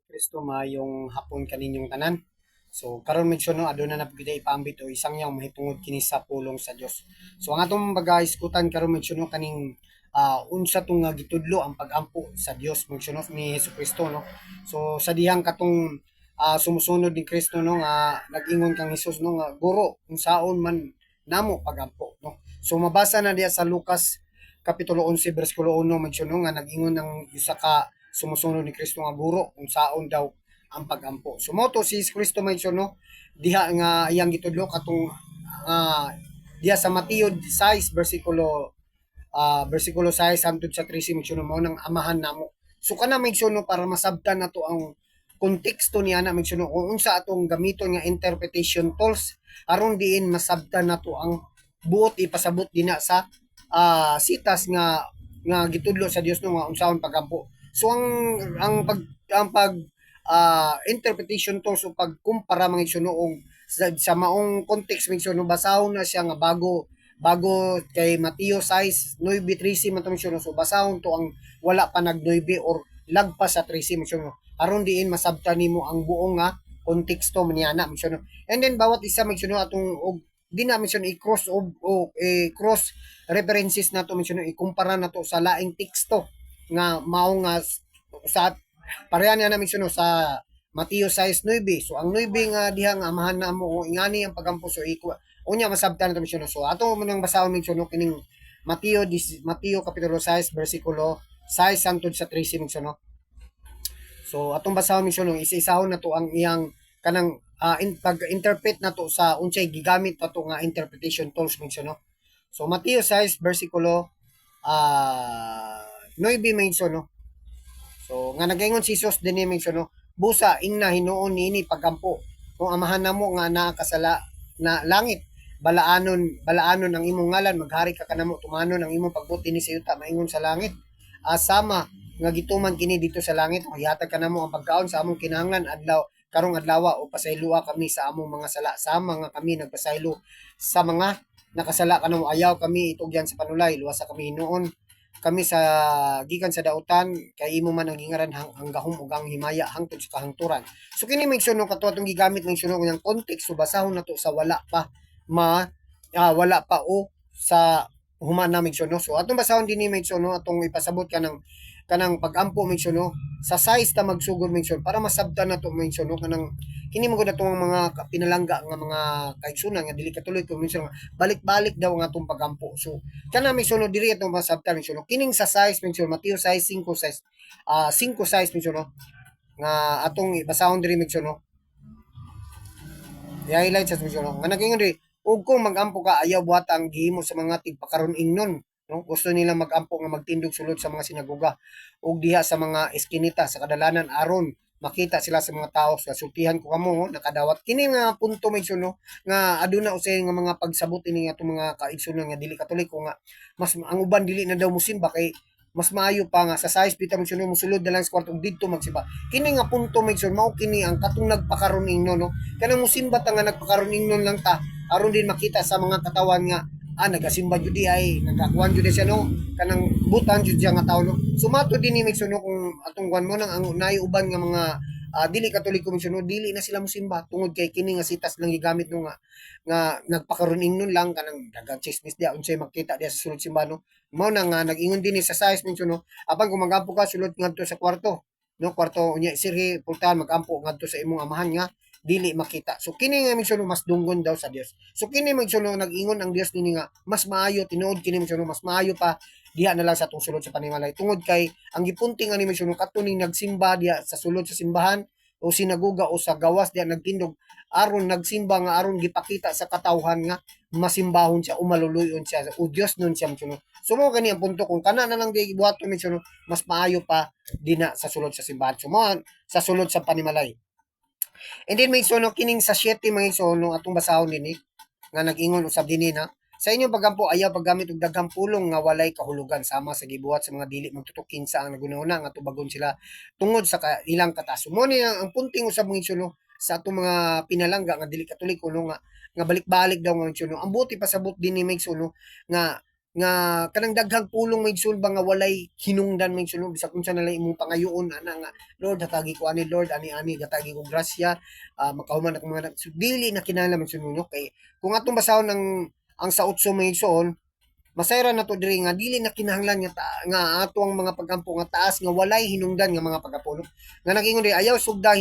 Kristo mayong hapon kaninyong tanan. So karon medyo no aduna na pagida ipaambit o isang yaw mahitungod kini sa pulong sa Dios. So ang atong baga-iskutan karon medyo no kaning unsa tong gitudlo ang pag-ampo sa Dios medyo no ni Hesukristo no. So sa dihang katong sumusunod ni Kristo no nga nag-ingon kang Hesus no nga guro unsaon man namo pag-ampo no. So mabasa na diya sa Lucas kapitulo 11 bersikulo 1 medyo no nga nag-ingon ng isa ka sumusunod ni Kristo nga guro kung saon daw ang pagampo. Sumoto si Kristo may no diha nga iyang gitudlo katong diha sa Mateo 6 bersikulo 6 hangtod sa 13 mention mo nang amahan namo. So kana mention no para masabtan nato ang konteksto niya na mention kung unsa atong gamiton nga interpretation tools aron diin masabtan nato ang buot ipasabot dina sa sitas nga gitudlo sa Dios no nga unsaon pagampo. So ang pag interpretation to so pagkumpara mga igsunoong sa maong context mga igsuno basahon na siya nga bago kay Mateo 6 9:13 man to mga so basahon to ang wala pa nag 9 or lagpas sa 13 mga aron diin masabtan nimo ang buong nga konteksto man na mga and then bawat isa mga atong og di na mention i-cross o cross references nato mention ikumpara nato sa laing teksto nga mao nga sa pareha niya na mention sa Mateo 6:9. So ang 9 nga diha nga amahan na mo ingani ang pagampo so unya masabtan nato mention. So ato man ang basahon mention kining Mateo kapitulo 6 bersikulo 6 hangtod sa 13 mention. So atong basahon mention isa-isahon nato ang iyang kanang pag-interpret nato sa unsay gigamit nato nga interpretation tools mention no. So Mateo 6 bersikulo 9 mention no. So nga nagaingon si Jesus dinhi mention no. Busa ingna hinuon niini pagampo. Kung amahan namo nga naa kasala na langit balaanon ang imong ngalan maghari ka kanamo tumanon ang imong pagbuti ni sa yuta maingon sa langit asama nga gituman kini dito sa langit hayatag kanamo ang pagkaon sa among kinahanglan adlaw karong adlaw o pasaylua kami sa among mga sala sama nga kami nagpasaylo sa mga nakasala kanamo ayaw kami itugyan sa panulay luwas sa kami hinuon kami sa gikan sa dautan kay imo man ang gingaran ang gahom ug ang himaya hangtod sa kahangturan. So kini mention no kato atong gigamit mention no ng context so basahon nato sa wala pa o sa humana mention no. So atong basahon dinhi mention no atong ipasabot kanang pag-ampo mention no sa size ta magsugod mention para masabtan nato mention no kanang kini mo natong mga pinalangga nga mga kaigsunan nga dili katuloy ko mention balik-balik daw ang atong pagampo. So kana mention no diri atong masabtan mention no kining sa size mention Mateo 6 5 size 5 size mention no nga atong basahon diri mention no i-highlight sa mention no nga naging diri ug kung magampo ka ayaw buhat ang gihimo sa mga tigpakaron ingnon no gusto nila magampo nga magtindog sulod sa mga sinagoga ug diha sa mga eskinita sa kadalanan aron makita sila sa mga tao sa sultihan ko kamo nakadawat kini nga punto mention no nga aduna usay nga mga pagsabot ini atong mga kaigsunon nga dili katoliko nga mas ang uban dili na daw musimba kay mas maayo pa nga sa size pita mention mo sulod na lang sa kwarto didto magsiba kini nga punto mention mao kini ang katong nagpakaron ingnon no kanang musimba ta nga nagpakaron ingnon lang ta aron din makita sa mga katawan nga nagasimba jud di ay nagakuan jud siya no kanang butan jud siya nga tawo no sumato din ni mention no kung atong kuan mo nang ang naay uban nga mga dili katoliko mention no dili na sila mosimba tungod kay kini nga sitas lang gigamit no nga nagpakaron ingnon lang kanang dagang chismis dia unsay makita dia sa sulod simba no mao na nga nag-ingon din sa size mention no apan kung magampo ka sulod ngadto sa kwarto no kwarto unya sirhi pultahan magampo ngadto sa imong amahan nga dili makita. So kini nga mention mas dunggon daw sa Dios. So kini mention nag-ingon ang Dios nini nga mas maayo tinuod kini mention mas maayo pa diha na lang sa atong sulod sa panimalay. Tungod kay ang gipunting ani mention katuning nagsimba diha sa sulod sa simbahan o sinaguga o sa gawas diha nagtindog aron nagsimba nga aron gipakita sa katawhan nga masimbahon siya o maluluyon siya o Dios nun siya mention. So mo kani ang punto kung kana na lang di gibuhat mention mas maayo pa dina sa sulod sa simbahan. So mo sa sulod sa panimalay. And then may sono kining sa 7 mga sono atong basahon dinhi nga nag-ingon usab dinhi na sa inyong pagampo ayaw paggamit og daghang pulong nga walay kahulugan sama sa gibuhat sa mga dili magtutukin sa ang nagunahuna nga tubagon sila tungod sa ilang kataas. Mo ni ang punting usab mga sono sa atong mga pinalangga nga dili katoliko no nga balik-balik daw mga sono. Ang buti pasabot dinhi may sono nga nga kanang daghang pulong may igsoon ba nga walay hinungdan may igsoon bisag unsa na lang imong pangayoon ana nga Lord hatagi ko ani Lord ani gatagi ko grasya makahuman ako mga so, dili na kinahanglan may igsoon kay kung atong basahon ang sa utso may igsoon masayra na to diri nga dili na kinahanglan nga ato ang mga pagampo nga taas nga walay hinungdan nga mga pagapulo nga nagingon diri ayaw sugda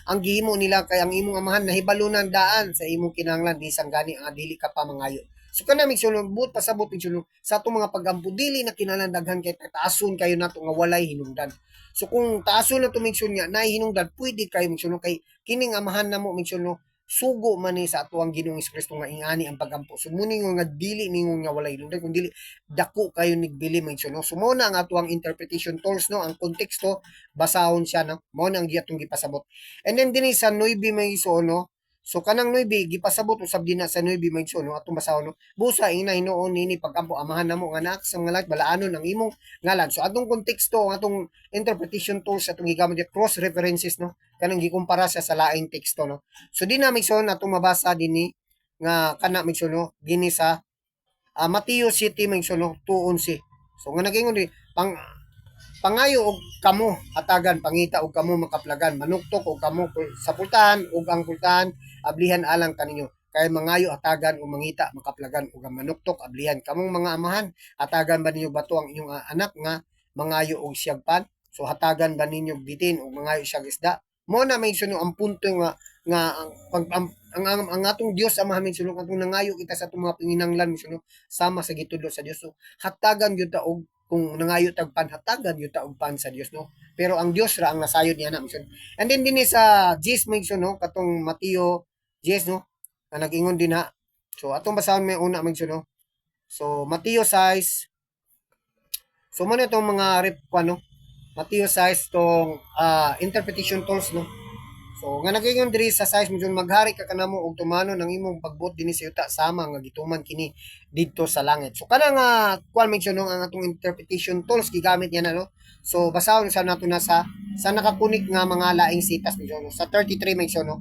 ang gihimo nila kay ang imong amahan nahibalunan daan sa imong kinahanglan bisan gani nga dili ka pa mangayo. So kana mig sulong but pasabot mig sulong sa atong mga pagampo dili na kinahanglan daghan kay taason kayo nato nga walay hinungdan. So kung taason na to mig sulong nga naay hinungdan pwede kayo mig sulong kay kining amahan namo mig sulong sugo man ni sa atuang Ginoong Kristo nga ingani ang pagampo. So muni nga dili ningon nga walay hinungdan kun dili dako kayo nigbili man no. So mo na ang atuang interpretation tools no, ang konteksto basahon siya no. Mo na ang giyatong gipasabot. And then dinhi sa 9 may iso no. So kanang 9 gipasabot usab din na sa 9 may iso no atong basahon no. Busa ina hinuon nini pagampo amahan namo nga anak sa ngalan balaanon ang imong ngalan. So atong konteksto atong interpretation tools atong gigamit cross references no. Kanang gikumpara siya sa laing teksto no. So di na migson atong mabasa dinhi nga kana migson no dinhi sa Mateo City migson no 2:11. So nga nagingon di pangayo og kamo hatagan pangita og kamo makaplagan manuktok og kamo sa pultahan ug ang pultahan ablihan alang kaninyo kay mangayo hatagan o mangita makaplagan ug ang manuktok ablihan kamong mga amahan hatagan ba ninyo bato ang inyong anak nga mangayo og siyag pan so hatagan ba ninyo bitin ug mangayo siyag isda mo na may suno ang punto nga ang atong Dios amahan min sulong atong nangayo kita sa atong mga panginahanglan suno sama sa gitudlo sa Dios so hatagan gyud ta og kung nangayo tag panhatagan yung taog pan sa Dios no pero ang Dios ra ang nasayod niya na and then dinhi sa Jes Migson no katong Mateo Jes no na nag-ingon din ha so atong basahon may una Migson no so Mateo 6 so mo na itong mga rep no Mateo 6 tong interpretation tools no so nga nagingon diri sa size medyo maghari ka kanamo og tumano ng imong pagbuot dinhi sa yuta sama nga gituman kini didto sa langit. So kana nga kuan mention ang atong interpretation tools gigamit niya na no. So basahon sa nato na sa nakakunik nga mga laing sitas medyo no. Sa 33 mention no.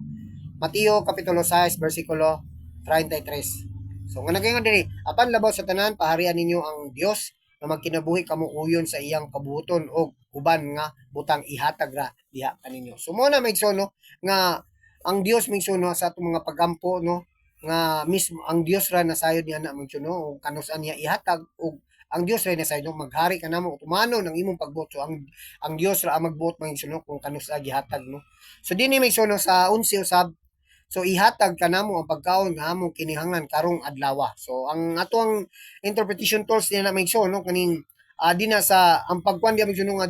Mateo kapitulo 6 bersikulo 33. So nga nagingon diri apan labaw sa tanan paharian ninyo ang Dios na magkinabuhi kamo uyon sa iyang kabuton o uban nga butang ihatag ra diha kaninyo. So mo na maigsoon no nga ang Dios maigsoon no sa atong mga pagampo no nga mismo ang Dios ra nasayod niya na maigsoon no o kanusan niya ihatag og ang Dios ra nasayod no maghari ka namo tumano ng imong pagbuot. So ang Dios ra ang magbuot maigsoon no kung kanusa gihatag no. So dinhi maigsoon no sa 11 usab so ihatag kanamo ang pagkaon nga among kinihanglan karong adlaw. So ang atong interpretation tools niya na may show no kaning di na sa ang pagkuan di may nga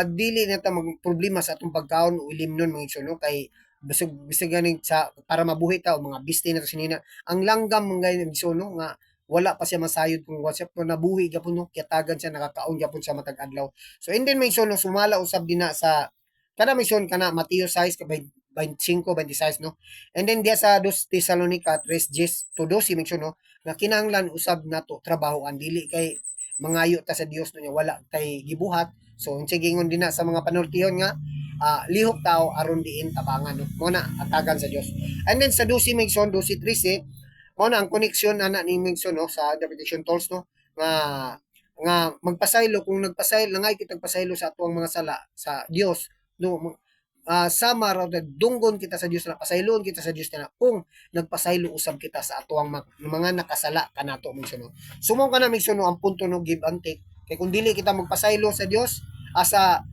dili na ta mag problema sa atong pagkaon o ilimnon mga show no kay bisig ganing sa para mabuhi ta o mga bisti na to sinina ang langgam mga show no nga wala pa siya masayod kung WhatsApp ko nabuhi gyapon no kiyatagan siya nakakaon gyapon sa matag adlaw. So and then may show no sumala usab din na sa kada mission kana Mateo 6 25, 26 no. And then diya sa 2 Tesalonica 3:10 to 12 mention no nga kinahanglan usab nato trabahoan dili kay mangayo ta sa Dios no nya wala tay gibuhat. So unsay gingon din na sa mga panultihon nga lihok tao aron diin tabangan no. Mo na atagan sa Dios. And then sa 12 mention 12:13 mo na ang koneksyon ana ni mention no sa interpretation tools no nga magpasaylo kung nagpasaylo langay kitag pasaylo sa atuang mga sala sa Dios no sama raw dunggon kita sa Dios na pasaylon kita sa Dios na kung nagpasaylo usab kita sa atuang mga nakasala kanato migsuno. Sumong ka na migsuno ang punto no give and take kay kung dili kita magpasaylo sa Dios sa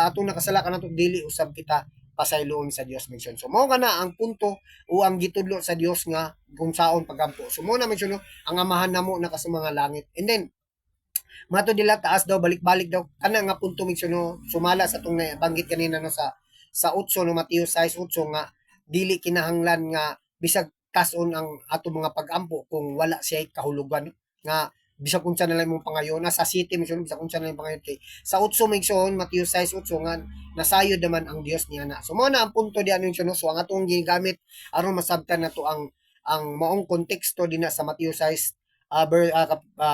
atong nakasala kanato dili usab kita pasayloon sa Dios migsuno. So mao kana ang punto o ang gitudlo sa Dios nga kung saon pagampo. So mo na migsuno ang amahan namo naka sa mga langit. And then mato dila taas daw balik-balik daw kana nga punto migsuno sumala sa tong banggit kanina no sa utso no Mateo 6:8 nga dili kinahanglan nga bisag kas-on ang ato mga pag-ampo kung wala siya kahulugan nga bisag unsa na lang imong pangayon sa city mission bisag unsa na lang pangayon kay sa utso migsoon Mateo 6:8 nga nasayod naman ang Dios niya na so mo na ang punto diyan yung so ang atong gigamit aron masabtan nato ang maong konteksto dinha sa Mateo 6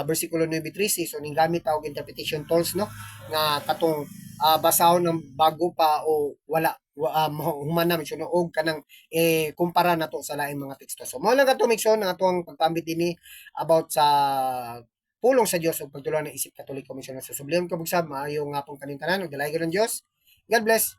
versikulo 9:13 so ning gamit tawag interpretation tools no nga katong basahon ng bago pa o wala humana misyon og kanang kumpara nato sa laing mga teksto. So mo lang kato mixon ang atong pagpambit dinhi about sa pulong sa Dios ug pagtulungan ng isip katoliko misyon sa subliyon kabugsab maayo nga pong kanintanan ug dalay ng Dios. God bless.